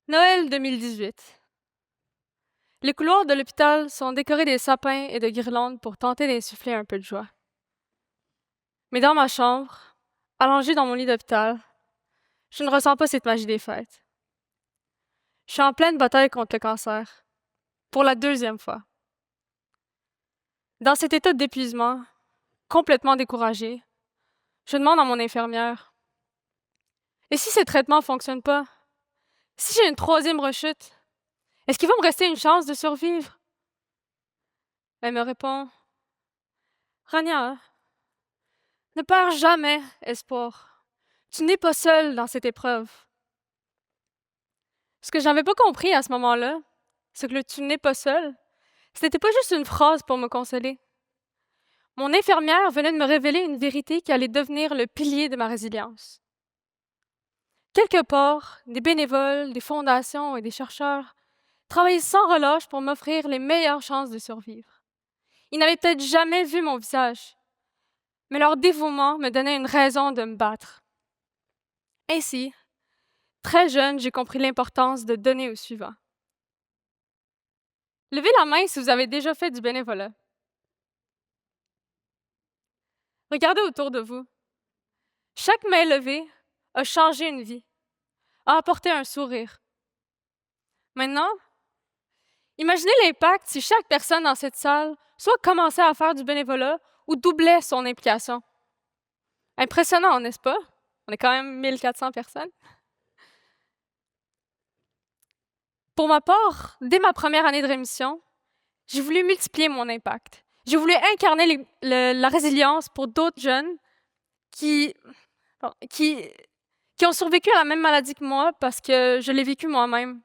Noël 2018. Les couloirs de l'hôpital sont décorés de sapins et de guirlandes pour tenter d'insuffler un peu de joie. Mais dans ma chambre, allongée dans mon lit d'hôpital, je ne ressens pas cette magie des fêtes. Je suis en pleine bataille contre le cancer, pour la deuxième fois. Dans cet état d'épuisement, complètement découragée, je demande à mon infirmière, et si ces traitements ne fonctionnent pas? Si j'ai une troisième rechute, est-ce qu'il va me rester une chance de survivre? Elle me répond, Rania, ne perds jamais espoir. Tu n'es pas seule dans cette épreuve. Ce que je n'avais pas compris à ce moment-là, c'est que le tu n'es pas seule, ce n'était pas juste une phrase pour me consoler. Mon infirmière venait de me révéler une vérité qui allait devenir le pilier de ma résilience. Quelque part, des bénévoles, des fondations et des chercheurs travaillaient sans relâche pour m'offrir les meilleures chances de survivre. Ils n'avaient peut-être jamais vu mon visage, mais leur dévouement me donnait une raison de me battre. Ainsi, très jeune, j'ai compris l'importance de donner au suivant. Levez la main si vous avez déjà fait du bénévolat. Regardez autour de vous. Chaque main levée a changé une vie, a apporté un sourire. Maintenant, imaginez l'impact si chaque personne dans cette salle soit commençait à faire du bénévolat ou doublait son implication. Impressionnant, n'est-ce pas? On est quand même 1400 personnes. Pour ma part, dès ma première année de rémission, j'ai voulu multiplier mon impact. J'ai voulu incarner la résilience pour d'autres jeunes qui, qui, qui ont survécu à la même maladie que moi parce que je l'ai vécu moi-même.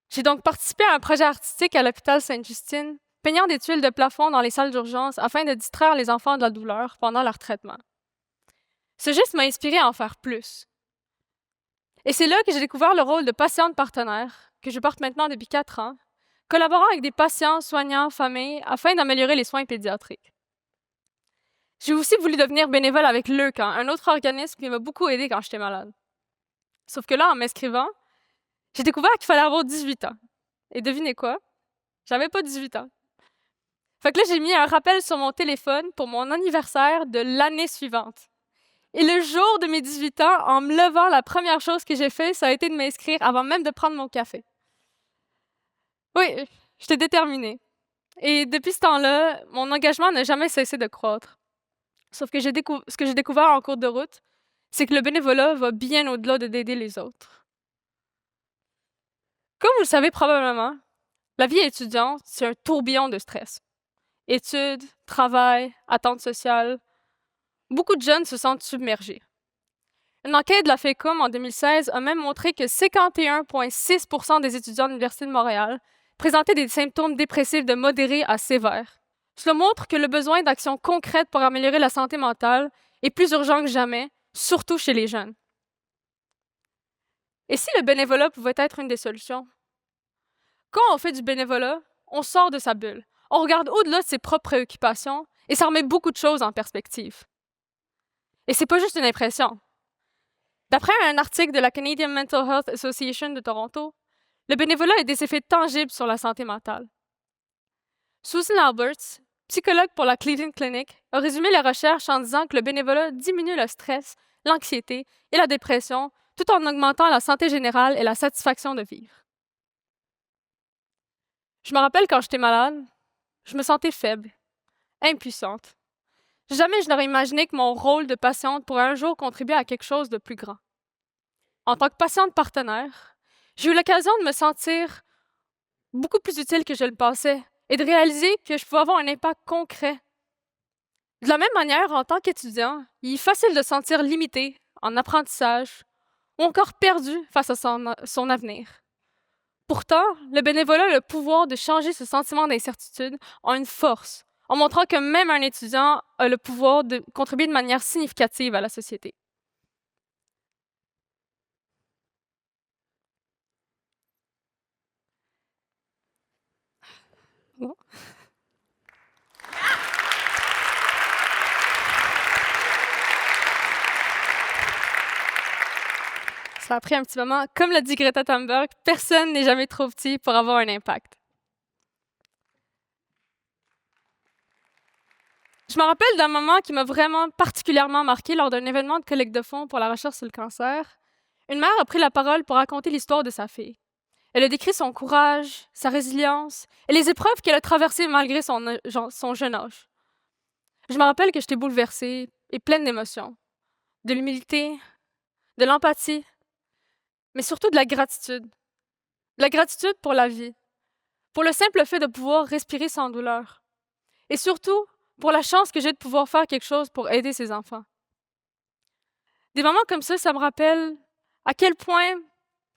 J'ai donc participé à un projet artistique à l'hôpital Sainte-Justine, peignant des tuiles de plafond dans les salles d'urgence afin de distraire les enfants de la douleur pendant leur traitement. Ce geste m'a inspiré à en faire plus. Et c'est là que j'ai découvert le rôle de patiente partenaire, que je porte maintenant depuis 4 ans, collaborant avec des patients, soignants, familles, afin d'améliorer les soins pédiatriques. J'ai aussi voulu devenir bénévole avec Leucan, un autre organisme qui m'a beaucoup aidé quand j'étais malade. Sauf que là, en m'inscrivant, j'ai découvert qu'il fallait avoir 18 ans. Et devinez quoi? J'avais pas 18 ans. Fait que là, j'ai mis un rappel sur mon téléphone pour mon anniversaire de l'année suivante. Et le jour de mes 18 ans, en me levant, la première chose que j'ai fait, ça a été de m'inscrire avant même de prendre mon café. Oui, j'étais déterminée. Et depuis ce temps-là, mon engagement n'a jamais cessé de croître. Sauf que ce que j'ai découvert en cours de route, c'est que le bénévolat va bien au-delà d'aider les autres. Comme vous le savez probablement, la vie étudiante, c'est un tourbillon de stress. Études, travail, attentes sociales. Beaucoup de jeunes se sentent submergés. Une enquête de la FECUM en 2016 a même montré que 51,6% des étudiants de l'Université de Montréal présentaient des symptômes dépressifs de modérés à sévères. Cela montre que le besoin d'actions concrètes pour améliorer la santé mentale est plus urgent que jamais, surtout chez les jeunes. Et si le bénévolat pouvait être une des solutions? Quand on fait du bénévolat, on sort de sa bulle, on regarde au-delà de ses propres préoccupations et ça remet beaucoup de choses en perspective. Et c'est pas juste une impression. D'après un article de la Canadian Mental Health Association de Toronto, le bénévolat a des effets tangibles sur la santé mentale. Susan Alberts, psychologue pour la Cleveland Clinic, a résumé les recherches en disant que le bénévolat diminue le stress, l'anxiété et la dépression, tout en augmentant la santé générale et la satisfaction de vivre. Je me rappelle quand j'étais malade, je me sentais faible, impuissante. Jamais je n'aurais imaginé que mon rôle de patiente pourrait un jour contribuer à quelque chose de plus grand. En tant que patiente partenaire, j'ai eu l'occasion de me sentir beaucoup plus utile que je le pensais et de réaliser que je pouvais avoir un impact concret. De la même manière, en tant qu'étudiant, il est facile de se sentir limité en apprentissage ou encore perdu face à son avenir. Pourtant, le bénévolat a le pouvoir de changer ce sentiment d'incertitude en une force, en montrant que même un étudiant a le pouvoir de contribuer de manière significative à la société. Bon. Ça a pris un petit moment. Comme l'a dit Greta Thunberg, personne n'est jamais trop petit pour avoir un impact. Je me rappelle d'un moment qui m'a vraiment particulièrement marqué lors d'un événement de collecte de fonds pour la recherche sur le cancer. Une mère a pris la parole pour raconter l'histoire de sa fille. Elle a décrit son courage, sa résilience et les épreuves qu'elle a traversées malgré son jeune âge. Je me rappelle que j'étais bouleversée et pleine d'émotions, de l'humilité, de l'empathie, mais surtout de la gratitude. De la gratitude pour la vie, pour le simple fait de pouvoir respirer sans douleur. Et surtout, pour la chance que j'ai de pouvoir faire quelque chose pour aider ses enfants. Des moments comme ça me rappelle à quel point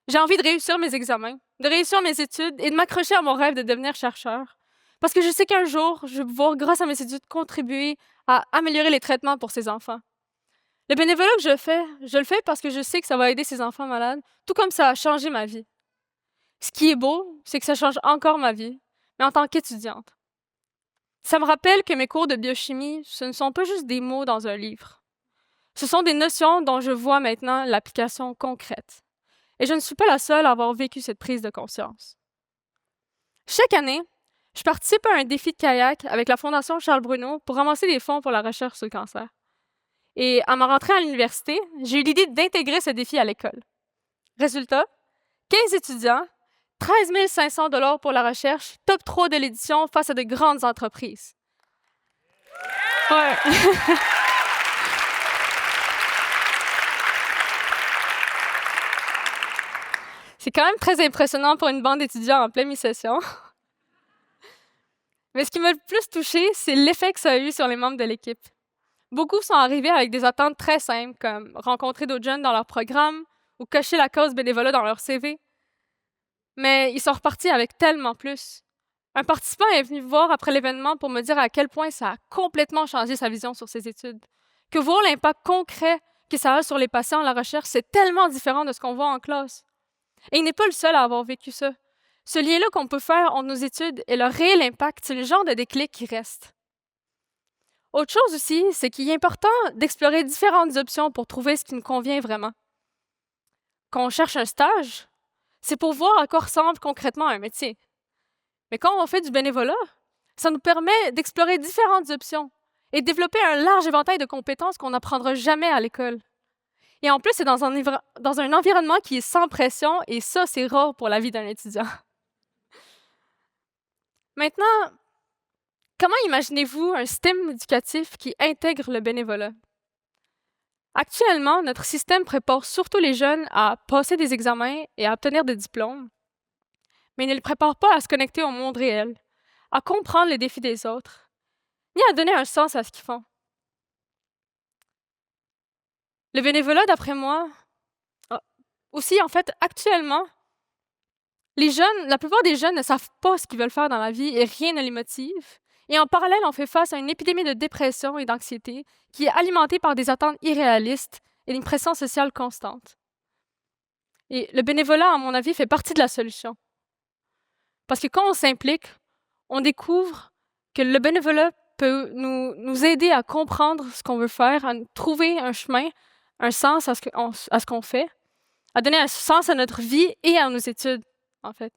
j'ai envie de réussir mes examens, de réussir mes études et de m'accrocher à mon rêve de devenir chercheur. Parce que je sais qu'un jour, je vais pouvoir, grâce à mes études, contribuer à améliorer les traitements pour ces enfants. Le bénévolat que je le fais parce que je sais que ça va aider ces enfants malades, tout comme ça a changé ma vie. Ce qui est beau, c'est que ça change encore ma vie, mais en tant qu'étudiante. Ça me rappelle que mes cours de biochimie, ce ne sont pas juste des mots dans un livre. Ce sont des notions dont je vois maintenant l'application concrète. Et je ne suis pas la seule à avoir vécu cette prise de conscience. Chaque année, je participe à un défi de kayak avec la Fondation Charles Bruno pour ramasser des fonds pour la recherche sur le cancer. Et à ma rentrée à l'université, j'ai eu l'idée d'intégrer ce défi à l'école. Résultat, 15 étudiants, 13 500 $ pour la recherche, top 3 de l'édition face à de grandes entreprises. Ouais. C'est quand même très impressionnant pour une bande d'étudiants en pleine mi-session. Mais ce qui m'a le plus touchée, c'est l'effet que ça a eu sur les membres de l'équipe. Beaucoup sont arrivés avec des attentes très simples, comme rencontrer d'autres jeunes dans leur programme ou cocher la cause bénévolat dans leur CV. Mais ils sont repartis avec tellement plus. Un participant est venu me voir après l'événement pour me dire à quel point ça a complètement changé sa vision sur ses études. Que voir l'impact concret que ça a sur les patients à la recherche, c'est tellement différent de ce qu'on voit en classe. Et il n'est pas le seul à avoir vécu ça. Ce lien-là qu'on peut faire entre nos études et leur réel impact, c'est le genre de déclic qui reste. Autre chose aussi, c'est qu'il est important d'explorer différentes options pour trouver ce qui nous convient vraiment. Quand on cherche un stage, c'est pour voir à quoi ressemble concrètement un métier. Mais quand on fait du bénévolat, ça nous permet d'explorer différentes options et de développer un large éventail de compétences qu'on n'apprendra jamais à l'école. Et en plus, c'est dans un environnement qui est sans pression, et ça, c'est rare pour la vie d'un étudiant. Maintenant, comment imaginez-vous un système éducatif qui intègre le bénévolat? Actuellement, notre système prépare surtout les jeunes à passer des examens et à obtenir des diplômes, mais il ne les prépare pas à se connecter au monde réel, à comprendre les défis des autres, ni à donner un sens à ce qu'ils font. Le bénévolat, d'après moi, aussi, en fait, actuellement, la plupart des jeunes ne savent pas ce qu'ils veulent faire dans la vie et rien ne les motive. Et en parallèle, on fait face à une épidémie de dépression et d'anxiété qui est alimentée par des attentes irréalistes et une pression sociale constante. Et le bénévolat, à mon avis, fait partie de la solution. Parce que quand on s'implique, on découvre que le bénévolat peut nous aider à comprendre ce qu'on veut faire, à trouver un chemin, un sens à ce qu'on fait, à donner un sens à notre vie et à nos études, en fait.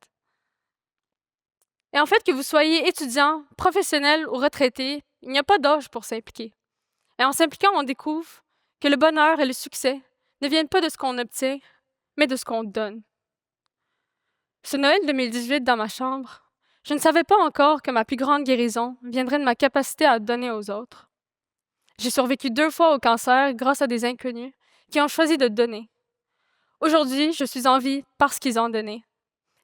Et en fait, que vous soyez étudiant, professionnel ou retraité, il n'y a pas d'âge pour s'impliquer. Et en s'impliquant, on découvre que le bonheur et le succès ne viennent pas de ce qu'on obtient, mais de ce qu'on donne. Ce Noël 2018, dans ma chambre, je ne savais pas encore que ma plus grande guérison viendrait de ma capacité à donner aux autres. J'ai survécu 2 fois au cancer grâce à des inconnus qui ont choisi de donner. Aujourd'hui, je suis en vie parce qu'ils ont donné.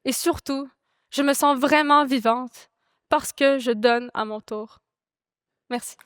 Et surtout, je me sens vraiment vivante parce que je donne à mon tour. Merci.